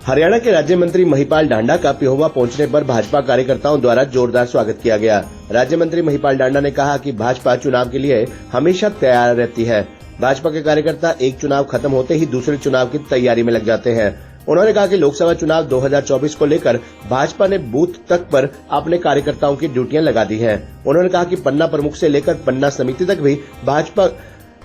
हरियाणा के राज्य मंत्री महिपाल डांडा का पिहोवा पहुंचने पर भाजपा कार्यकर्ताओं द्वारा जोरदार स्वागत किया गया। राज्य मंत्री महिपाल डांडा ने कहा कि भाजपा चुनाव के लिए हमेशा तैयार रहती है। भाजपा के कार्यकर्ता एक चुनाव खत्म होते ही दूसरे चुनाव की तैयारी में लग जाते हैं। उन्होंने कहा कि लोकसभा चुनाव 2024 को लेकर भाजपा ने बूथ तक पर अपने कार्यकर्ताओं की ड्यूटियां लगा दी हैं। उन्होंने कहा कि पन्ना प्रमुख से लेकर पन्ना समिति तक भी भाजपा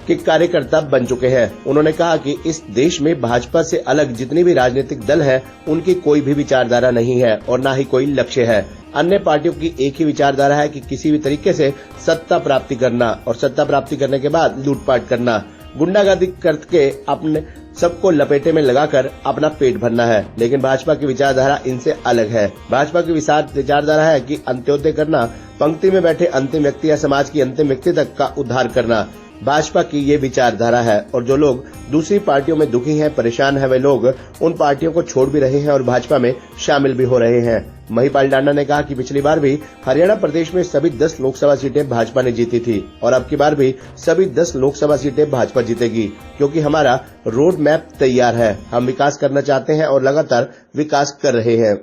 के कार्यकर्ता बन चुके हैं। उन्होंने कहा कि इस देश में भाजपा से अलग जितनी भी राजनीतिक दल है, उनकी कोई भी विचारधारा नहीं है और न ही कोई लक्ष्य है। अन्य पार्टियों की एक ही विचारधारा है कि किसी भी तरीके से सत्ता प्राप्ति करना और सत्ता प्राप्ति करने के बाद लूटपाट करना, गुंडागर्दी करके अपने सबको लपेटे में लगाकर अपना पेट भरना है। लेकिन भाजपा की विचारधारा इनसे अलग है। भाजपा की विचारधारा है कि अंत्योदय करना, पंक्ति में बैठे अंतिम व्यक्ति या समाज की अंतिम व्यक्ति तक का उद्धार करना भाजपा की ये विचारधारा है। और जो लोग दूसरी पार्टियों में दुखी हैं, परेशान हैं, वे लोग उन पार्टियों को छोड़ भी रहे हैं और भाजपा में शामिल भी हो रहे हैं। महिपाल डांडा ने कहा कि पिछली बार भी हरियाणा प्रदेश में सभी 10 लोकसभा सीटें भाजपा ने जीती थी और अब की बार भी सभी 10 लोकसभा सीटें भाजपा जीतेगी, क्योंकि हमारा रोड मैप तैयार है। हम विकास करना चाहते हैं और लगातार विकास कर रहे हैं।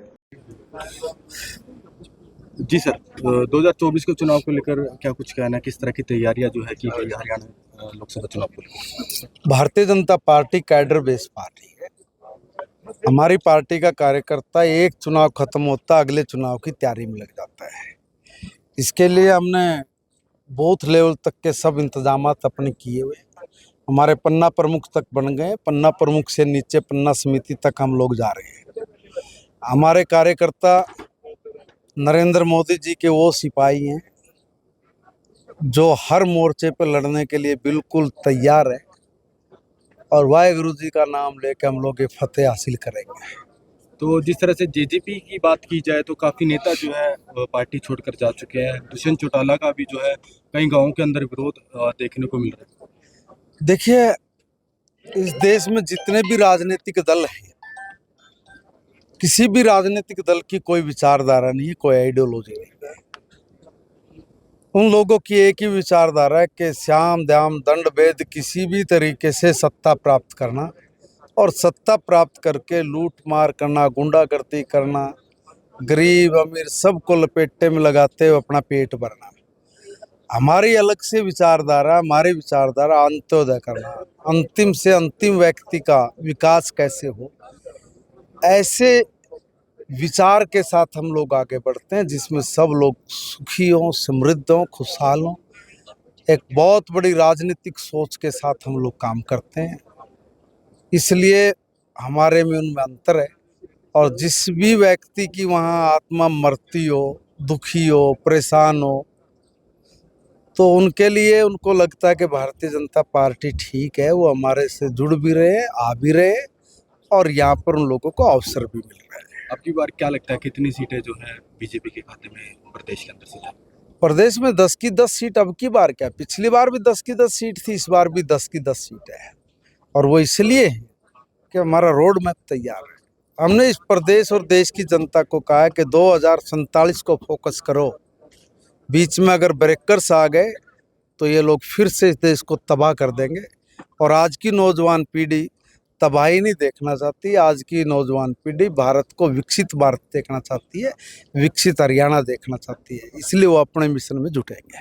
जी सर, 2024 के चुनाव को लेकर क्या कुछ कहना है, किस तरह की तैयारियां जो है की गई हरियाणा लोकसभा चुनाव को लेकर? Bharatiya Janata party cadre base party है। हमारी पार्टी का कार्यकर्ता एक चुनाव खत्म होता अगले चुनाव की तैयारी में लग जाता है। इसके लिए हमने बूथ लेवल तक के सब इंतजामात अपने किए हुए। हमारे पन्ना प्रमुख तक बन गए, पन्ना प्रमुख से नीचे पन्ना समिति तक हम लोग जा रहे हैं। हमारे कार्यकर्ता नरेंद्र मोदी जी के वो सिपाही हैं जो हर मोर्चे पर लड़ने के लिए बिल्कुल तैयार है और वाहेगुरु जी का नाम लेकर हम लोग ये फतेह हासिल करेंगे। तो जिस तरह से जेजेपी की बात की जाए तो काफ़ी नेता जो है पार्टी छोड़कर जा चुके हैं। दुष्यंत चौटाला का भी जो है कई गांवों के अंदर विरोध देखने को मिल रहा है। देखिए, इस देश में जितने भी राजनीतिक दल हैं, किसी भी राजनीतिक दल की कोई विचारधारा नहीं है, कोई आइडियोलॉजी नहीं है। उन लोगों की एक ही विचारधारा है कि श्याम दाम दंड भेद किसी भी तरीके से सत्ता प्राप्त करना और सत्ता प्राप्त करके लूट मार करना, गुंडागर्दी करना, गरीब अमीर सबको लपेटे में लगाते हुए अपना पेट भरना। हमारी अलग से विचारधारा, हमारी विचारधारा अंत्योदय करना, अंतिम से अंतिम व्यक्ति का विकास कैसे हो, ऐसे विचार के साथ हम लोग आगे बढ़ते हैं जिसमें सब लोग सुखी हों, समृद्ध हों, खुशहाल हों। एक बहुत बड़ी राजनीतिक सोच के साथ हम लोग काम करते हैं, इसलिए हमारे में उनमें अंतर है। और जिस भी व्यक्ति की वहाँ आत्मा मरती हो, दुखी हो, परेशान हो, तो उनके लिए उनको लगता है कि भारतीय जनता पार्टी ठीक है, वो हमारे से जुड़ भी रहे, आ भी रहे और यहाँ पर उन लोगों को अवसर भी मिल रहा है। आपकी बार क्या लगता है कितनी सीटें जो है बीजेपी के खाते में प्रदेश के अंदर से जाए? प्रदेश में 10 की 10 सीट अब की बार क्या, पिछली बार भी 10 की 10 सीट थी, इस बार भी 10 की 10 सीट है। और वो इसलिए है कि हमारा रोड मैप तैयार है। हमने इस प्रदेश और देश की जनता को कहा है कि 2047 को फोकस करो। बीच में अगर ब्रेकर्स आ गए तो ये लोग फिर से इस देश को तबाह कर देंगे। और आज की नौजवान पीढ़ी तबाही नहीं देखना चाहती। आज की नौजवान पीढ़ी भारत को विकसित भारत देखना चाहती है, विकसित हरियाणा देखना चाहती है, इसलिए वो अपने मिशन में जुटेंगे।